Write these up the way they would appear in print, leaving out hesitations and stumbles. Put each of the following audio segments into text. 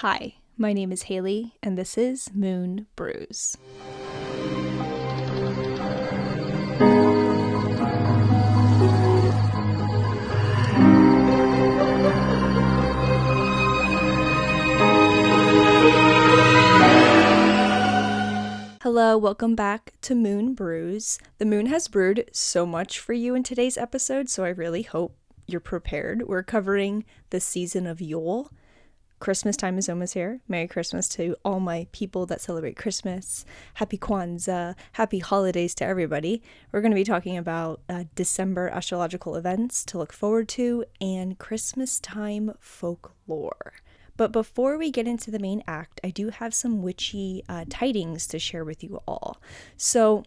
Hi, my name is Haley, and this is Moon Brews. Hello, welcome back to Moon Brews. The moon has brewed so much for you in today's episode, so I really hope you're prepared. We're covering the season of Yule. Christmas time is almost here. Merry Christmas to all my people that celebrate Christmas. Happy Kwanzaa. Happy holidays to everybody. We're going to be talking about December astrological events to look forward to and Christmas time folklore. But before we get into the main act, I do have some witchy tidings to share with you all. So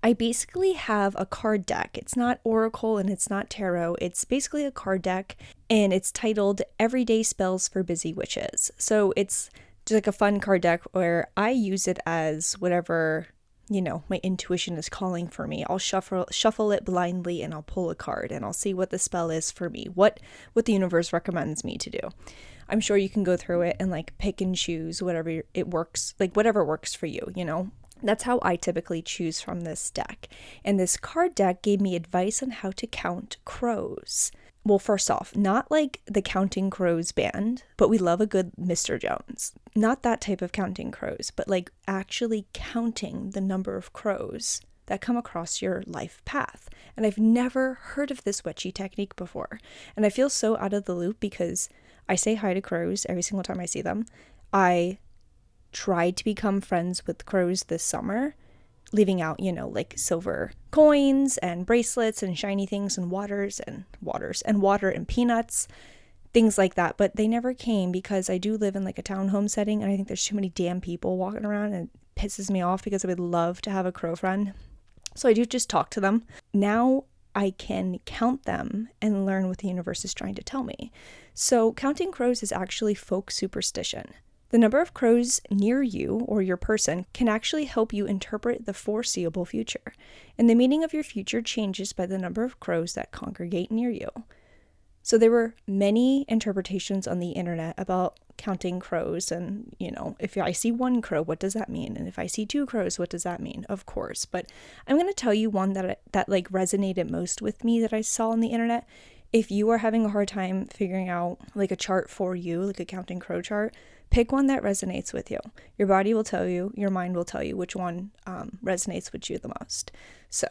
I basically have a card deck. It's not Oracle and it's not Tarot. It's basically a card deck and it's titled Everyday Spells for Busy Witches. So it's just like a fun card deck where I use it as whatever, my intuition is calling for me. I'll shuffle it blindly and I'll pull a card and I'll see what the spell is for me, what the universe recommends me to do. I'm sure you can go through it and pick and choose whatever it works, whatever works for you, That's how I typically choose from this deck. And this card deck gave me advice on how to count crows. Well, first off, not like the Counting Crows band, but we love a good Mr. Jones. Not that type of counting crows, but actually counting the number of crows that come across your life path. And I've never heard of this witchy technique before. And I feel so out of the loop because I say hi to crows every single time I see them. I tried to become friends with crows this summer, leaving out, silver coins and bracelets and shiny things and water and peanuts, things like that. But they never came because I do live in a townhome setting and I think there's too many damn people walking around and it pisses me off because I would love to have a crow friend. So I do just talk to them. Now I can count them and learn what the universe is trying to tell me. So counting crows is actually folk superstition. The number of crows near you or your person can actually help you interpret the foreseeable future. And the meaning of your future changes by the number of crows that congregate near you. So there were many interpretations on the internet about counting crows and, if I see one crow, what does that mean? And if I see two crows, what does that mean? Of course. But I'm going to tell you one that resonated most with me that I saw on the internet. If you are having a hard time figuring out a chart for you, a counting crow chart, pick one that resonates with you. Your body will tell you, your mind will tell you which one resonates with you the most. So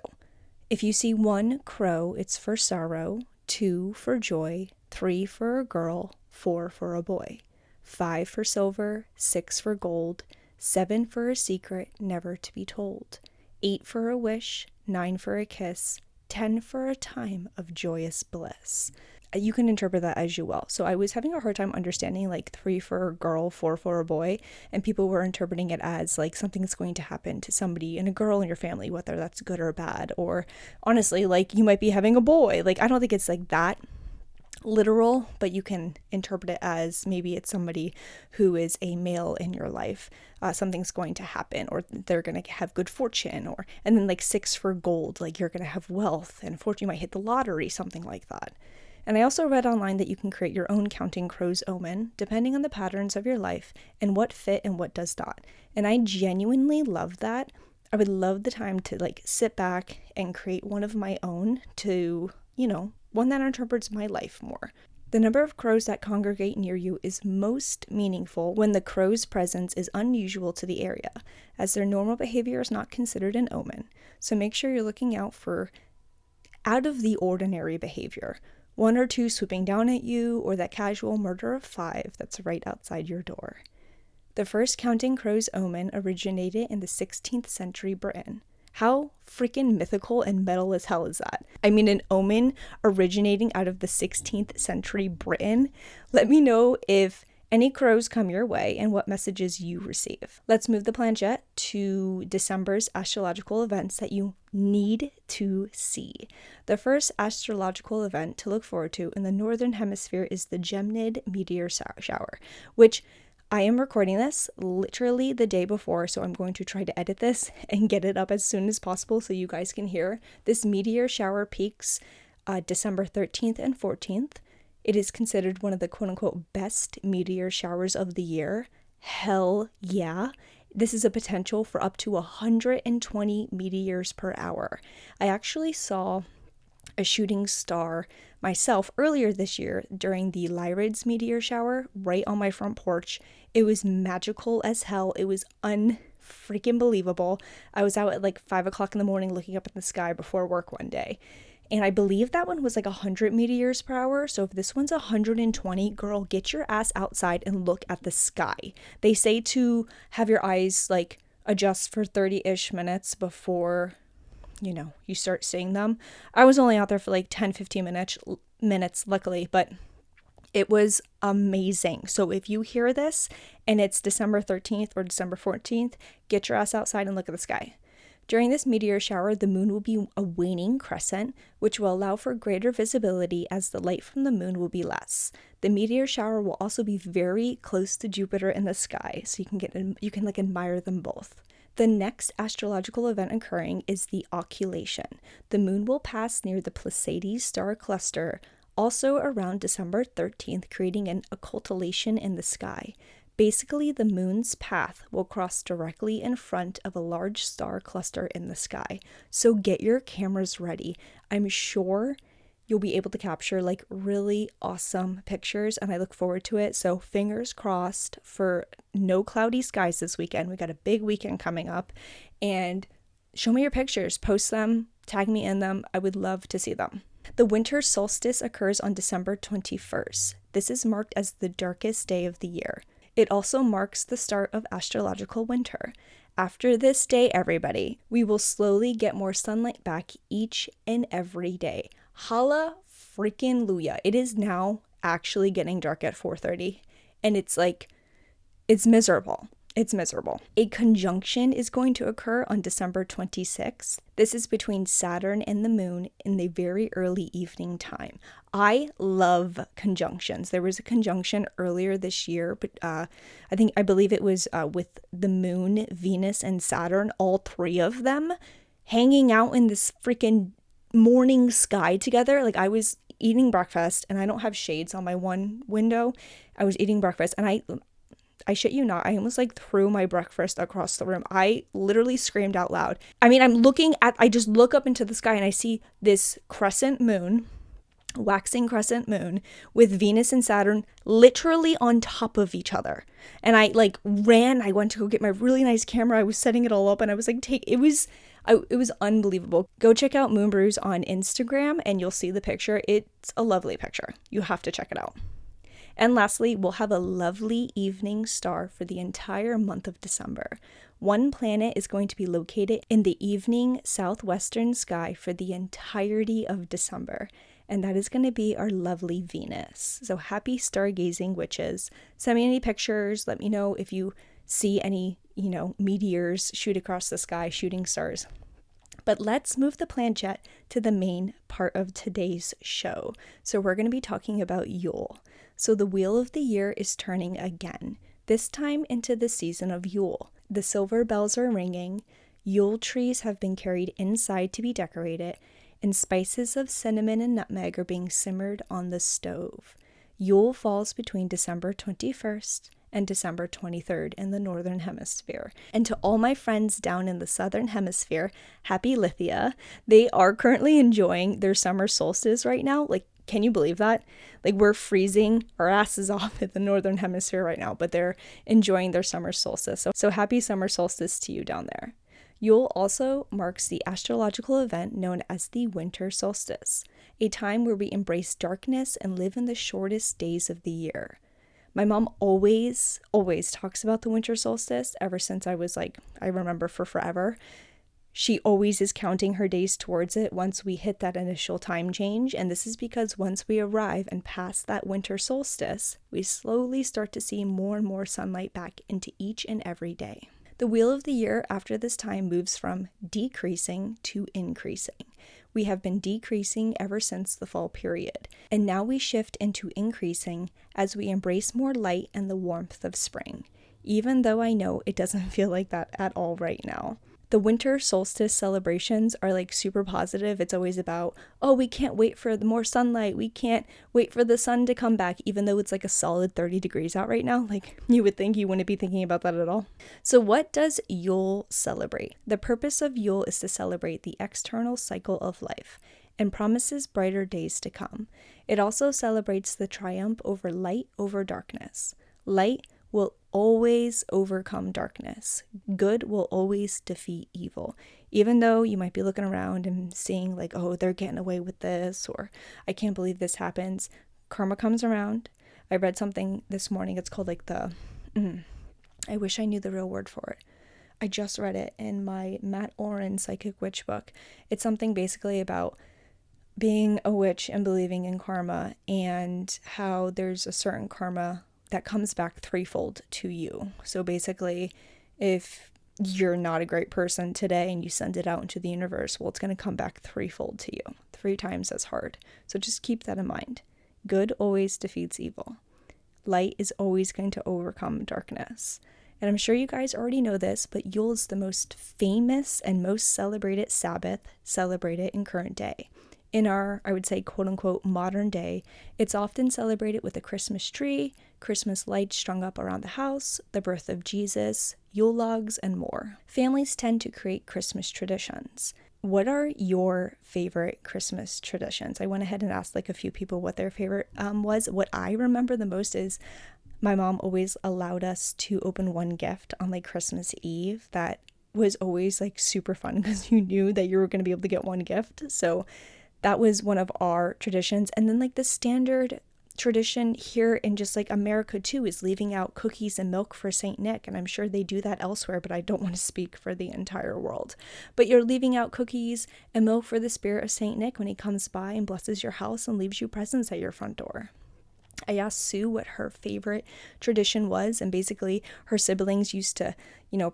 if you see one crow, it's for sorrow, 2 for joy, 3 for a girl, 4 for a boy, 5 for silver, 6 for gold, 7 for a secret never to be told, 8 for a wish, 9 for a kiss, 10 for a time of joyous bliss. You can interpret that as you will. So I was having a hard time understanding 3 for a girl, 4 for a boy, and people were interpreting it as something's going to happen to somebody and a girl in your family, whether that's good or bad, or honestly, you might be having a boy. I don't think it's that literal, but you can interpret it as maybe it's somebody who is a male in your life. Something's going to happen, or they're going to have good fortune, and then 6 for gold, you're going to have wealth and fortune. You might hit the lottery, something like that. And I also read online that you can create your own counting crows omen, depending on the patterns of your life and what fit and what does not. And I genuinely love that. I would love the time to sit back and create one of my own to, one that interprets my life more. The number of crows that congregate near you is most meaningful when the crow's presence is unusual to the area, as their normal behavior is not considered an omen. So make sure you're looking out for out of the ordinary behavior. 1 or 2 swooping down at you, or that casual murder of 5 that's right outside your door. The first counting crows omen originated in the 16th century Britain. How freaking mythical and metal as hell is that? I mean, an omen originating out of the 16th century Britain? Let me know if any crows come your way and what messages you receive. Let's move the planchette to December's astrological events that you need to see. The first astrological event to look forward to in the Northern Hemisphere is the Geminid meteor shower, which I am recording this literally the day before, so I'm going to try to edit this and get it up as soon as possible so you guys can hear. This meteor shower peaks December 13th and 14th. It is considered one of the quote-unquote best meteor showers of the year. Hell yeah. This is a potential for up to 120 meteors per hour. I actually saw a shooting star myself earlier this year during the Lyrids meteor shower right on my front porch. It was magical as hell. It was unfreaking believable. I was out at like 5 o'clock in the morning looking up at the sky before work one day. And I believe that one was like 100 meteors per hour. So if this one's 120, girl, get your ass outside and look at the sky. They say to have your eyes like adjust for 30-ish minutes before, you know, you start seeing them. I was only out there for like 10-15 minutes, luckily, but it was amazing. So if you hear this and it's December 13th or December 14th, get your ass outside and look at the sky. During this meteor shower, the moon will be a waning crescent, which will allow for greater visibility as the light from the moon will be less. The meteor shower will also be very close to Jupiter in the sky, so you can like admire them both. The next astrological event occurring is the occultation. The moon will pass near the Pleiades star cluster, also around December 13th, creating an occultation in the sky. Basically, the moon's path will cross directly in front of a large star cluster in the sky. So get your cameras ready. I'm sure you'll be able to capture like really awesome pictures, and I look forward to it. So fingers crossed for no cloudy skies this weekend. We got a big weekend coming up, and show me your pictures, post them, tag me in them. I would love to see them. The winter solstice occurs on December 21st. This is marked as the darkest day of the year. It also marks the start of astrological winter. After this day, everybody, we will slowly get more sunlight back each and every day. Holla freaking Luya. It is now actually getting dark at 4:30, and it's miserable. It's miserable. A conjunction is going to occur on December 26th. This is between Saturn and the moon in the very early evening time. I love conjunctions. There was a conjunction earlier this year, but I believe it was with the moon, Venus, and Saturn, all three of them hanging out in this freaking morning sky together. Like, I was eating breakfast, and I don't have shades on my one window. I was eating breakfast, and I shit you not, I almost like threw my breakfast across the room. I literally screamed out loud. I mean, I just look up into the sky and I see this crescent moon, waxing crescent moon with Venus and Saturn literally on top of each other. And I like ran, I went to go get my really nice camera. I was setting it all up, and I was like, it was unbelievable. Go check out Moon Brews on Instagram and you'll see the picture. It's a lovely picture. You have to check it out. And lastly, we'll have a lovely evening star for the entire month of December. One planet is going to be located in the evening southwestern sky for the entirety of December, and that is going to be our lovely Venus. So happy stargazing, witches. Send me any pictures. Let me know if you see any, meteors shoot across the sky, shooting stars. But let's move the planchette to the main part of today's show. So we're going to be talking about Yule. So the wheel of the year is turning again, this time into the season of Yule. The silver bells are ringing, Yule trees have been carried inside to be decorated, and spices of cinnamon and nutmeg are being simmered on the stove. Yule falls between December 21st and December 23rd in the Northern Hemisphere. And to all my friends down in the Southern Hemisphere, happy Lithia. They are currently enjoying their summer solstice right now. Like, can you believe that? Like, we're freezing our asses off in the Northern Hemisphere right now, but they're enjoying their summer solstice. So happy summer solstice to you down there. Yule also marks the astrological event known as the winter solstice, a time where we embrace darkness and live in the shortest days of the year. My mom always talks about the winter solstice ever since I remember for forever. She always is counting her days towards it once we hit that initial time change, and this is because once we arrive and pass that winter solstice, we slowly start to see more and more sunlight back into each and every day. The wheel of the year after this time moves from decreasing to increasing. We have been decreasing ever since the fall period, and now we shift into increasing as we embrace more light and the warmth of spring, even though I know it doesn't feel like that at all right now. The winter solstice celebrations are like super positive. It's always about, oh, we can't wait for the more sunlight. We can't wait for the sun to come back, even though it's like a solid 30 degrees out right now. Like, you would think you wouldn't be thinking about that at all. So what does Yule celebrate? The purpose of Yule is to celebrate the external cycle of life and promises brighter days to come. It also celebrates the triumph over light over darkness. Light will always overcome darkness. Good will always defeat evil. Even though you might be looking around and seeing like, oh, they're getting away with this, or I can't believe this happens. Karma comes around. I read something this morning. It's called like I wish I knew the real word for it. I just read it in my Matt Oren Psychic Witch book. It's something basically about being a witch and believing in karma, and how there's a certain karma that comes back threefold to you. So basically, if you're not a great person today and you send it out into the universe, well, it's going to come back threefold to you, 3 times as hard. So just keep that in mind. Good always defeats evil. Light is always going to overcome darkness. And I'm sure you guys already know this, but Yule is the most famous and most celebrated Sabbath celebrated in current day. In our, I would say, quote unquote, modern day, it's often celebrated with a Christmas tree, Christmas lights strung up around the house, the birth of Jesus, Yule logs, and more. Families tend to create Christmas traditions. What are your favorite Christmas traditions? I went ahead and asked like a few people what their favorite was. What I remember the most is my mom always allowed us to open one gift on like Christmas Eve. That was always like super fun because you knew that you were going to be able to get one gift. So that was one of our traditions. And then like the standard tradition here in just like America too is leaving out cookies and milk for Saint Nick. And I'm sure they do that elsewhere, but I don't want to speak for the entire world. But you're leaving out cookies and milk for the spirit of Saint Nick when he comes by and blesses your house and leaves you presents at your front door. I asked Sue what her favorite tradition was, and basically her siblings used to,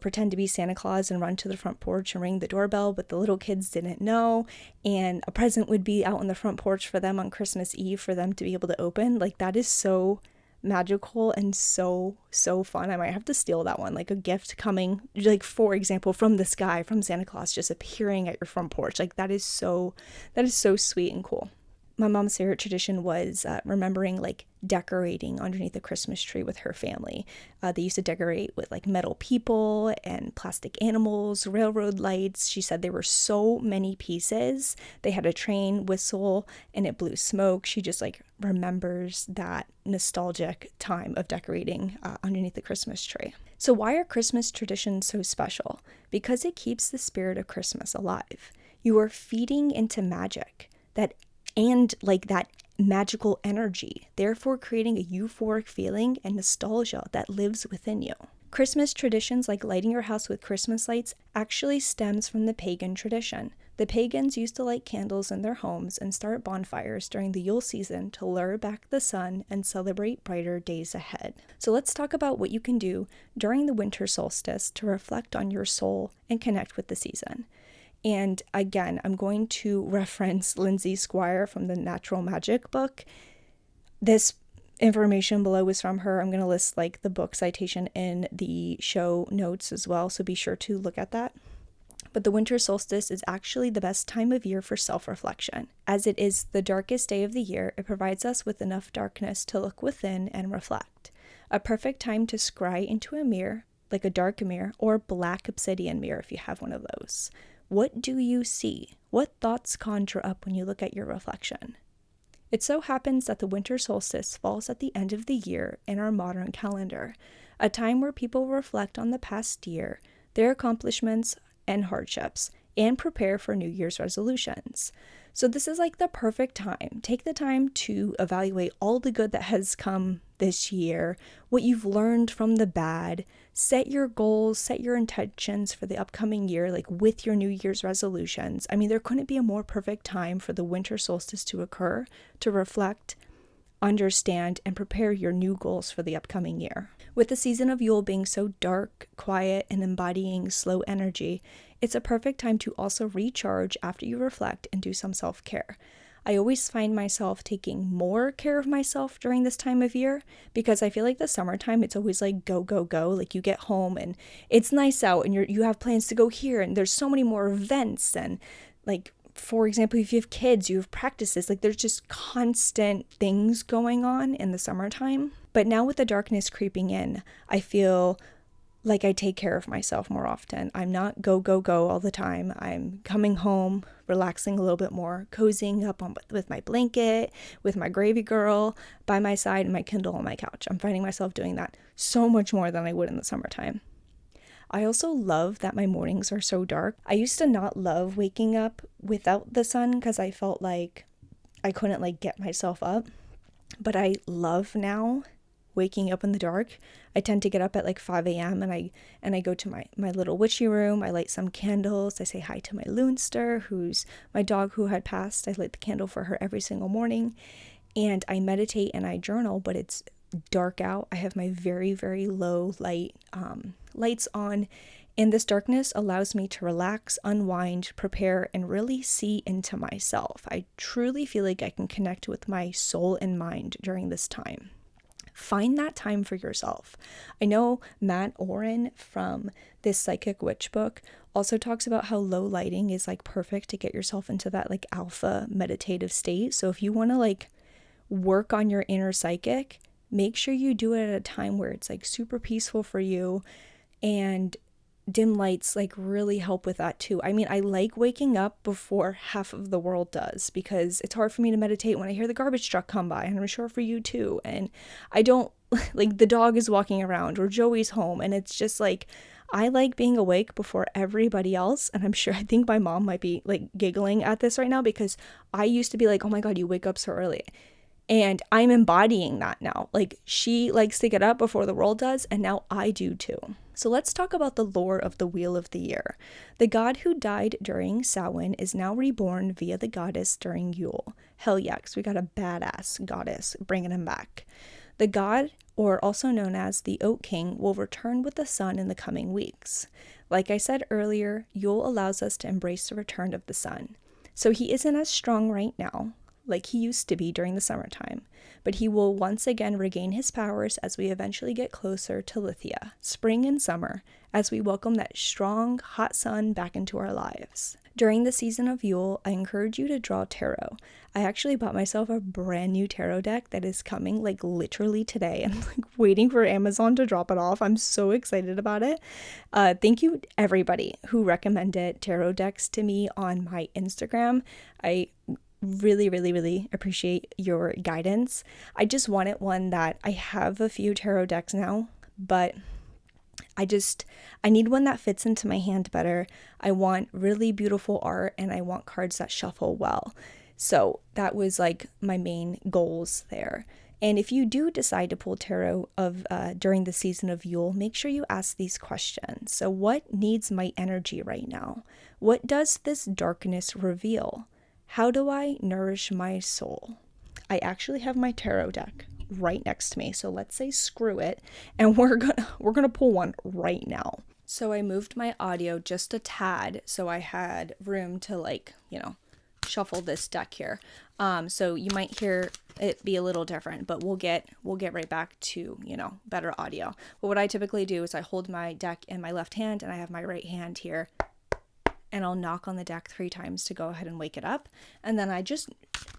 pretend to be Santa Claus and run to the front porch and ring the doorbell, but the little kids didn't know, and a present would be out on the front porch for them on Christmas Eve for them to be able to open. Like, that is so magical and so fun. I might have to steal that one, like a gift coming, like, for example, from the sky, from Santa Claus just appearing at your front porch. Like, that is so sweet and cool. My mom's favorite tradition was remembering like decorating underneath the Christmas tree with her family. They used to decorate with like metal people and plastic animals, railroad lights. She said there were so many pieces. They had a train whistle and it blew smoke. She just like remembers that nostalgic time of decorating underneath the Christmas tree. So why are Christmas traditions so special? Because it keeps the spirit of Christmas alive. You are feeding into magic and like that magical energy, therefore creating a euphoric feeling and nostalgia that lives within you. Christmas traditions like lighting your house with Christmas lights actually stems from the pagan tradition. The pagans used to light candles in their homes and start bonfires during the Yule season to lure back the sun and celebrate brighter days ahead. So let's talk about what you can do during the winter solstice to reflect on your soul and connect with the season. And again, I'm going to reference Lindsay Squire from the Natural Magick book. This information below is from her. I'm going to list like the book citation in the show notes as well, so be sure to look at that. But the winter solstice is actually the best time of year for self-reflection. As it is the darkest day of the year, it provides us with enough darkness to look within and reflect. A perfect time to scry into a mirror, like a dark mirror or black obsidian mirror if you have one of those. What do you see? What thoughts conjure up when you look at your reflection? It so happens that the winter solstice falls at the end of the year in our modern calendar, a time where people reflect on the past year, their accomplishments and hardships, and prepare for New Year's resolutions. So this is like the perfect time. Take the time to evaluate all the good that has come this year, what you've learned from the bad, set your goals, set your intentions for the upcoming year, like with your New Year's resolutions. I mean, there couldn't be a more perfect time for the winter solstice to occur, to reflect, understand, and prepare your new goals for the upcoming year. With the season of Yule being so dark, quiet, and embodying slow energy, it's a perfect time to also recharge after you reflect and do some self-care. I always find myself taking more care of myself during this time of year because I feel like the summertime, it's always like go, go, go. Like you get home and it's nice out and you have plans to go here and there's so many more events and like, for example, if you have kids, you have practices, like there's just constant things going on in the summertime. But now with the darkness creeping in, I feel like I take care of myself more often. I'm not go, go, go all the time. I'm coming home, relaxing a little bit more, cozying up with my blanket, with my gravy girl by my side and my Kindle on my couch. I'm finding myself doing that so much more than I would in the summertime. I also love that my mornings are so dark. I used to not love waking up without the sun because I felt like I couldn't like get myself up. But I love now waking up in the dark. I tend to get up at like 5 a.m. and I go to my little witchy room. I light some candles. I say hi to my Loonster, who's my dog who had passed. I light the candle for her every single morning. And I meditate and I journal, but it's dark out. I have my very, very low lights on, and this darkness allows me to relax, unwind, prepare, and really see into myself. I truly feel like I can connect with my soul and mind during this time. Find that time for yourself. I know Matt Oren from this Psychic Witch book also talks about how low lighting is like perfect to get yourself into that like alpha meditative state. So if you want to like work on your inner psychic, make sure you do it at a time where it's like super peaceful for you, and dim lights like really help with that too. I mean, I like waking up before half of the world does because it's hard for me to meditate when I hear the garbage truck come by, and I'm sure for you too. And I don't like the dog is walking around or Joey's home, and it's just like I like being awake before everybody else. And I think my mom might be like giggling at this right now because I used to be like, oh my God, you wake up so early. And I'm embodying that now. Like she likes to get up before the world does, and now I do too. So let's talk about the lore of the Wheel of the Year. The god who died during Samhain is now reborn via the goddess during Yule. Hell yeah, 'cause we got a badass goddess bringing him back. The god, or also known as the Oak King, will return with the sun in the coming weeks. Like I said earlier, Yule allows us to embrace the return of the sun. So he isn't as strong right now, like he used to be during the summertime, but he will once again regain his powers as we eventually get closer to Lithia, spring and summer, as we welcome that strong, hot sun back into our lives. During the season of Yule, I encourage you to draw tarot. I actually bought myself a brand new tarot deck that is coming like literally today. I'm like waiting for Amazon to drop it off. I'm so excited about it. Thank you everybody who recommended tarot decks to me on my Instagram. I really, really, really appreciate your guidance. I just wanted one that I have a few tarot decks now, but I need one that fits into my hand better. I want really beautiful art and I want cards that shuffle well. So that was like my main goals there. And if you do decide to pull tarot during the season of Yule, make sure you ask these questions. So what needs my energy right now? What does this darkness reveal? How do I nourish my soul? I actually have my tarot deck right next to me, so let's say screw it, and we're gonna pull one right now. So I moved my audio just a tad so I had room to like, shuffle this deck here. So you might hear it be a little different, but we'll get right back to, better audio. But what I typically do is I hold my deck in my left hand and I have my right hand here, and I'll knock on the deck 3 times to go ahead and wake it up. And then I just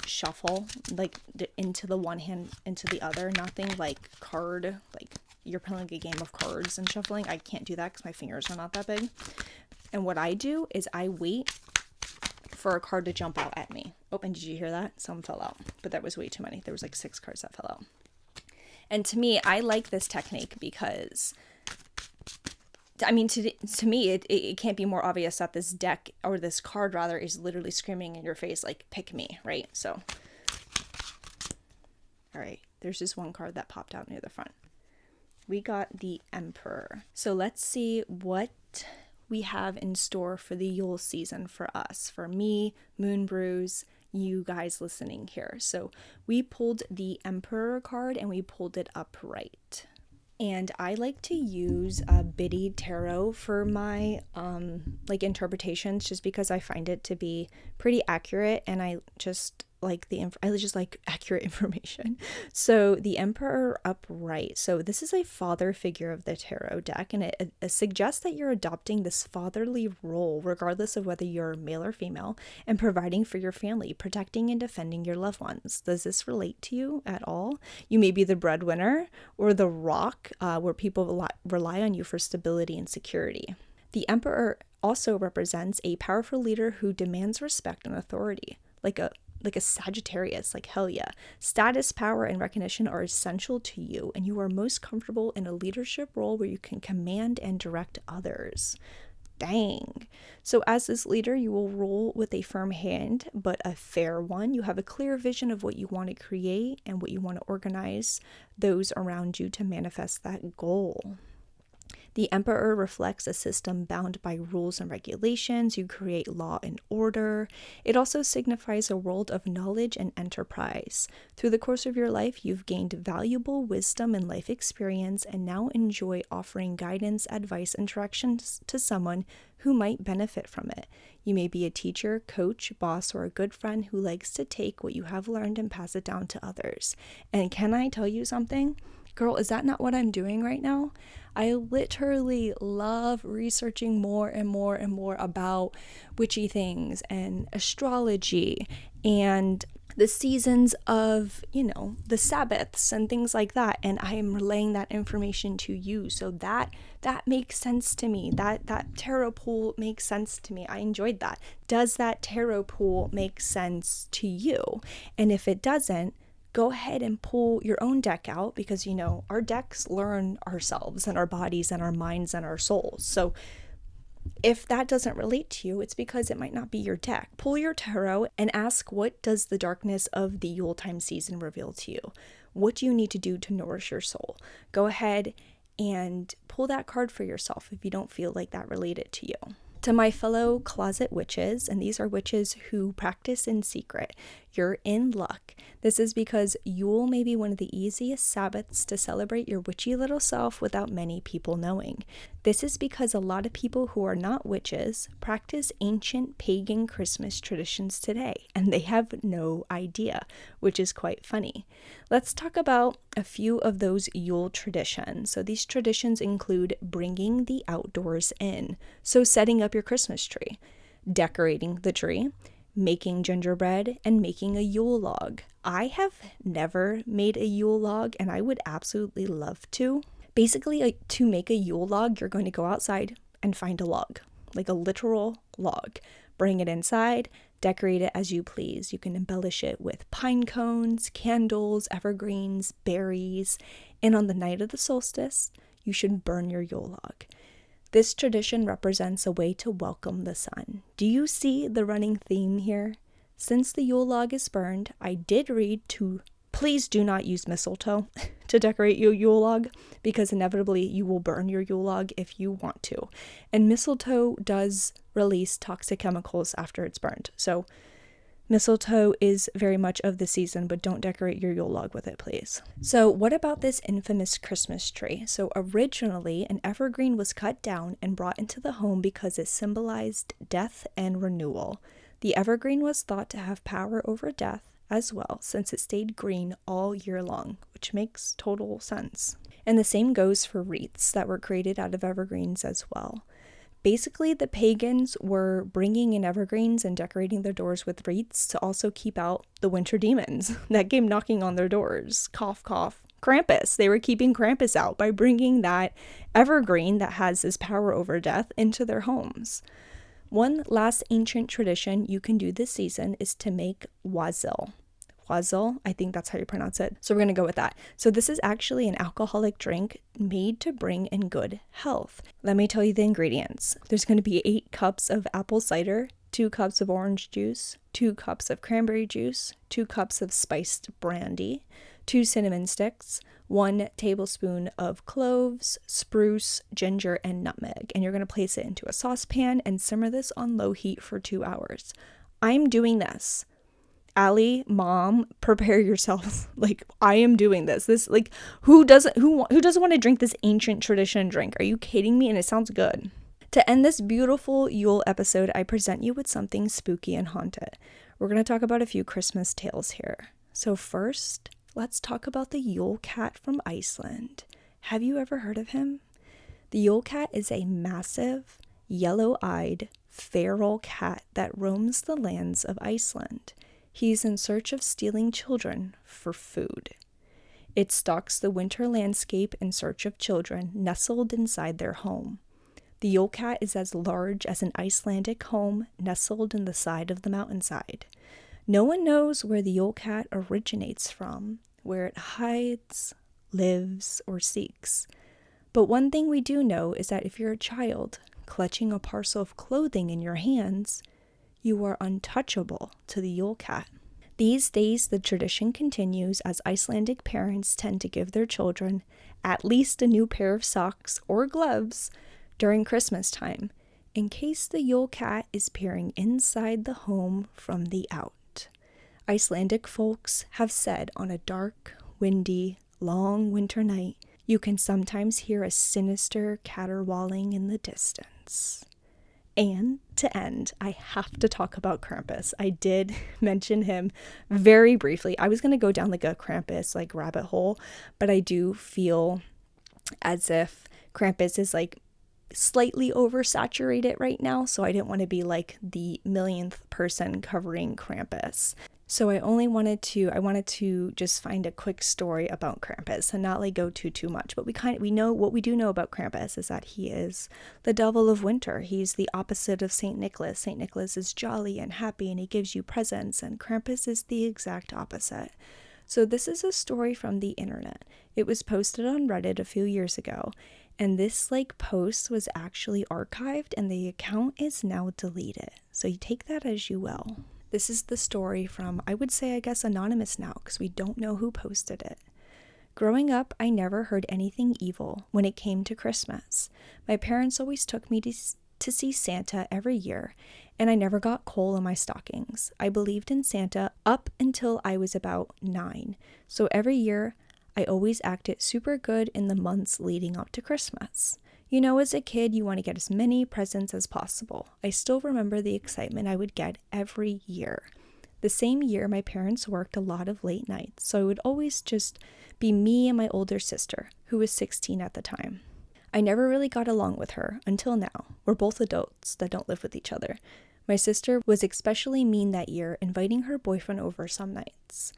shuffle like into the one hand, into the other. Nothing like card, like you're playing a game of cards and shuffling. I can't do that because my fingers are not that big. And what I do is I wait for a card to jump out at me. Oh, and did you hear that? Some fell out, but that was way too many. There was like 6 cards that fell out. And to me, I like this technique because to me, it can't be more obvious that this deck, or this card rather, is literally screaming in your face, like, pick me, right? So, all right, there's just one card that popped out near the front. We got the Emperor. So let's see what we have in store for the Yule season for us, for me, Moon Brews, you guys listening here. So we pulled the Emperor card and we pulled it upright. And I like to use Biddy Tarot for my interpretations, just because I find it to be pretty accurate, and I just I just like accurate information. So the Emperor upright. So this is a father figure of the tarot deck, and it suggests that you're adopting this fatherly role, regardless of whether you're male or female, and providing for your family, protecting and defending your loved ones. Does this relate to you at all? You may be the breadwinner or the rock, where people rely on you for stability and security. The Emperor also represents a powerful leader who demands respect and authority, like a Sagittarius, like hell yeah. Status, power, and recognition are essential to you, and you are most comfortable in a leadership role where you can command and direct others. Dang. So as this leader, you will rule with a firm hand, but a fair one. You have a clear vision of what you want to create and what you want to organize those around you to manifest that goal. The Emperor reflects a system bound by rules and regulations. You create law and order. It also signifies a world of knowledge and enterprise. Through the course of your life, you've gained valuable wisdom and life experience and now enjoy offering guidance, advice, and directions to someone who might benefit from it. You may be a teacher, coach, boss, or a good friend who likes to take what you have learned and pass it down to others. And can I tell you something? Girl, is that not what I'm doing right now? I literally love researching more and more and more about witchy things and astrology and the seasons of, the Sabbaths and things like that. And I am relaying that information to you. So that makes sense to me. That tarot pool makes sense to me. I enjoyed that. Does that tarot pool make sense to you? And if it doesn't, go ahead and pull your own deck out, because our decks learn ourselves and our bodies and our minds and our souls. So if that doesn't relate to you, it's because it might not be your deck. Pull your tarot and ask, what does the darkness of the Yuletime season reveal to you? What do you need to do to nourish your soul? Go ahead and pull that card for yourself if you don't feel like that related to you. To my fellow closet witches, and these are witches who practice in secret, you're in luck. This is because Yule may be one of the easiest Sabbaths to celebrate your witchy little self without many people knowing. This is because a lot of people who are not witches practice ancient pagan Christmas traditions today, and they have no idea, which is quite funny. Let's talk about a few of those Yule traditions. So these traditions include bringing the outdoors in, so setting up your Christmas tree, decorating the tree, making gingerbread, and making a Yule log. I have never made a Yule log, and I would absolutely love to. Basically, to make a Yule log, you're going to go outside and find a log, like a literal log. Bring it inside, decorate it as you please. You can embellish it with pine cones, candles, evergreens, berries, and on the night of the solstice, you should burn your Yule log. This tradition represents a way to welcome the sun. Do you see the running theme here? Since the Yule log is burned, I did read to please do not use mistletoe to decorate your Yule log, because inevitably you will burn your Yule log if you want to. And mistletoe does release toxic chemicals after it's burned. So mistletoe is very much of the season, but don't decorate your Yule log with it, please. So what about this infamous Christmas tree? So originally, an evergreen was cut down and brought into the home because it symbolized death and renewal. The evergreen was thought to have power over death as well, since it stayed green all year long, which makes total sense. And the same goes for wreaths that were created out of evergreens as well. Basically, the pagans were bringing in evergreens and decorating their doors with wreaths to also keep out the winter demons that came knocking on their doors. Cough, cough. Krampus. They were keeping Krampus out by bringing that evergreen that has this power over death into their homes. One last ancient tradition you can do this season is to make wassail. Wassail, I think that's how you pronounce it. So we're going to go with that. So this is actually an alcoholic drink made to bring in good health. Let me tell you the ingredients. There's going to be 8 cups of apple cider, 2 cups of orange juice, 2 cups of cranberry juice, 2 cups of spiced brandy, 2 cinnamon sticks, 1 tablespoon of cloves, spruce, ginger, and nutmeg. And you're going to place it into a saucepan and simmer this on low heat for 2 hours. I'm doing this. Allie, mom, prepare yourselves. I am doing this. Who doesn't want to drink this ancient tradition drink? Are you kidding me? And it sounds good. To end this beautiful Yule episode, I present you with something spooky and haunted. We're going to talk about a few Christmas tales here. So first, let's talk about the Yule Cat from Iceland. Have you ever heard of him? The Yule Cat is a massive, yellow-eyed, feral cat that roams the lands of Iceland. He's in search of stealing children for food. It stalks the winter landscape in search of children nestled inside their home. The Yule Cat is as large as an Icelandic home nestled in the side of the mountainside. No one knows where the Yule Cat originates from, where it hides, lives, or seeks. But one thing we do know is that if you're a child clutching a parcel of clothing in your hands, you are untouchable to the Yule Cat. These days, the tradition continues as Icelandic parents tend to give their children at least a new pair of socks or gloves during Christmas time, in case the Yule Cat is peering inside the home from the out. Icelandic folks have said on a dark, windy, long winter night, you can sometimes hear a sinister caterwauling in the distance. And to end, I have to talk about Krampus. I did mention him very briefly. I was going to go down like a Krampus like rabbit hole, but I do feel as if Krampus is like slightly oversaturated right now, so I didn't want to be like the millionth person covering Krampus. So I wanted to just find a quick story about Krampus and not like go too much. But we know what we do know about Krampus is that he is the devil of winter. He's the opposite of Saint Nicholas. Saint Nicholas is jolly and happy and he gives you presents, and Krampus is the exact opposite. So this is a story from the internet. It was posted on Reddit a few years ago, and this post was actually archived and the account is now deleted. So you take that as you will. This is the story from, I would say, I guess, anonymous now, because we don't know who posted it. Growing up, I never heard anything evil when it came to Christmas. My parents always took me to see Santa every year, and I never got coal in my stockings. I believed in Santa up until I was about 9. So every year, I always acted super good in the months leading up to Christmas. You know, as a kid, you want to get as many presents as possible. I still remember the excitement I would get every year. The same year, my parents worked a lot of late nights, so it would always just be me and my older sister, who was 16 at the time. I never really got along with her until now. We're both adults that don't live with each other. My sister was especially mean that year, inviting her boyfriend over some nights.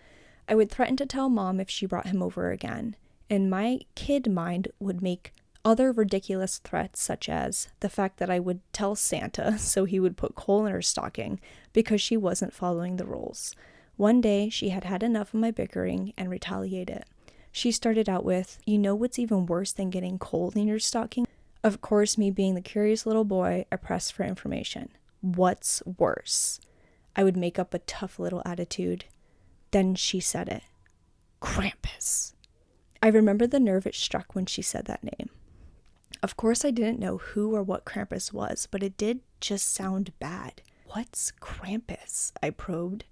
I would threaten to tell Mom if she brought him over again, and my kid mind would make other ridiculous threats, such as the fact that I would tell Santa so he would put coal in her stocking because she wasn't following the rules. One day, she had had enough of my bickering and retaliated. She started out with, "You know what's even worse than getting coal in your stocking?" Of course, me being the curious little boy, I pressed for information. What's worse? I would make up a tough little attitude. Then she said it. Krampus. I remember the nerve it struck when she said that name. Of course, I didn't know who or what Krampus was, but it did just sound bad. What's Krampus? I probed.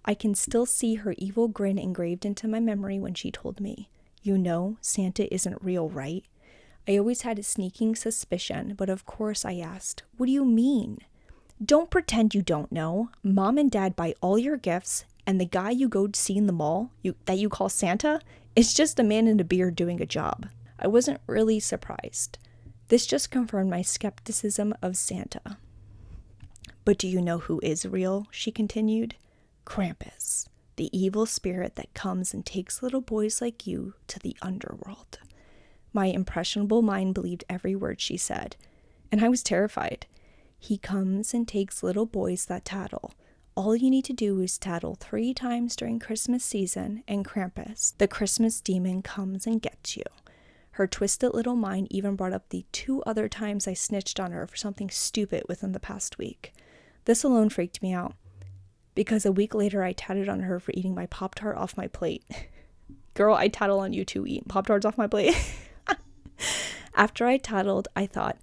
I can still see her evil grin engraved into my memory when she told me, "You know, Santa isn't real, right?" I always had a sneaking suspicion, but of course I asked, "What do you mean?" "Don't pretend you don't know. Mom and Dad buy all your gifts, and the guy you go to see in the mall, that you call Santa, is just a man in a beard doing a job." I wasn't really surprised. This just confirmed my skepticism of Santa. "But do you know who is real?" she continued. "Krampus, the evil spirit that comes and takes little boys like you to the underworld." My impressionable mind believed every word she said, and I was terrified. "He comes and takes little boys that tattle. All you need to do is tattle 3 times during Christmas season, and Krampus, the Christmas demon, comes and gets you." Her twisted little mind even brought up the 2 other times I snitched on her for something stupid within the past week. This alone freaked me out, because a week later I tatted on her for eating my Pop-Tart off my plate. Girl, I tattle on you too, eating Pop-Tarts off my plate. After I tattled, I thought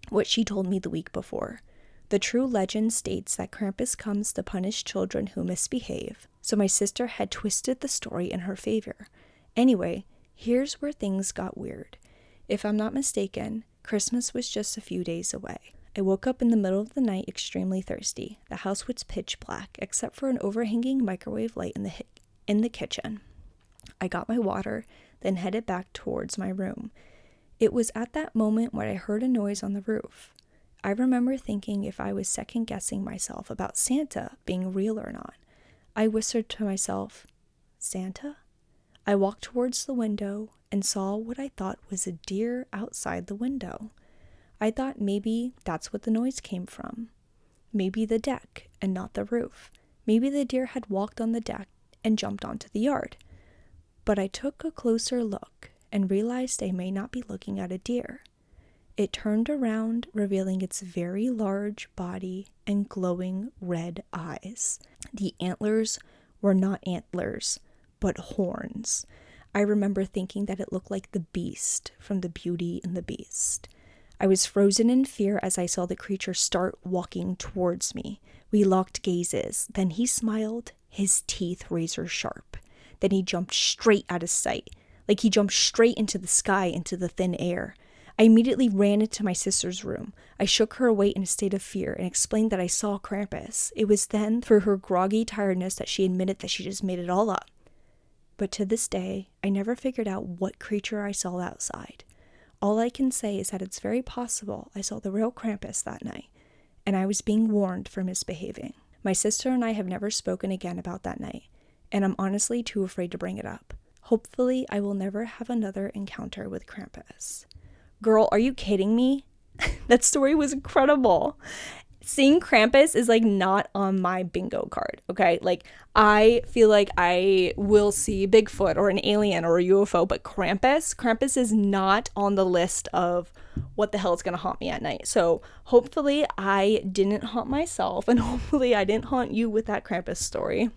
what she told me the week before. The true legend states that Krampus comes to punish children who misbehave, so my sister had twisted the story in her favor. Anyway, here's where things got weird. If I'm not mistaken, Christmas was just a few days away. I woke up in the middle of the night extremely thirsty. The house was pitch black, except for an overhanging microwave light in the kitchen. I got my water, then headed back towards my room. It was at that moment when I heard a noise on the roof. I remember thinking if I was second-guessing myself about Santa being real or not. I whispered to myself, "Santa?" I walked towards the window and saw what I thought was a deer outside the window. I thought maybe that's what the noise came from. Maybe the deck and not the roof. Maybe the deer had walked on the deck and jumped onto the yard. But I took a closer look and realized I may not be looking at a deer. It turned around, revealing its very large body and glowing red eyes. The antlers were not antlers, but horns. I remember thinking that it looked like the beast from the Beauty and the Beast. I was frozen in fear as I saw the creature start walking towards me. We locked gazes. Then he smiled, his teeth razor sharp. Then he jumped straight out of sight, like he jumped straight into the sky, into the thin air. I immediately ran into my sister's room. I shook her awake in a state of fear and explained that I saw Krampus. It was then, through her groggy tiredness, that she admitted that she just made it all up. But to this day, I never figured out what creature I saw outside. All I can say is that it's very possible I saw the real Krampus that night, and I was being warned for misbehaving. My sister and I have never spoken again about that night, and I'm honestly too afraid to bring it up. Hopefully, I will never have another encounter with Krampus. Girl, are you kidding me? That story was incredible. Seeing Krampus is like not on my bingo card, okay? Like, I feel like I will see Bigfoot or an alien or a UFO, but Krampus is not on the list of what the hell is gonna haunt me at night. So hopefully I didn't haunt myself, and hopefully I didn't haunt you with that Krampus story.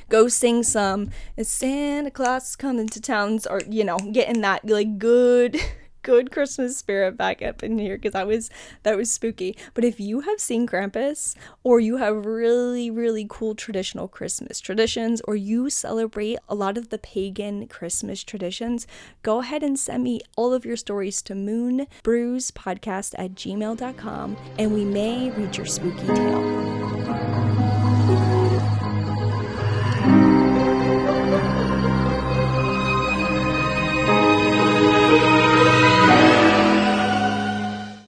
Go sing some "Is Santa Claus Coming to Towns," or, getting that like good Christmas spirit back up in here, because that was spooky. But if you have seen Krampus, or you have really, really cool traditional Christmas traditions, or you celebrate a lot of the pagan Christmas traditions, go ahead and send me all of your stories to moonbrewspodcast@gmail.com, and we may read your spooky tale.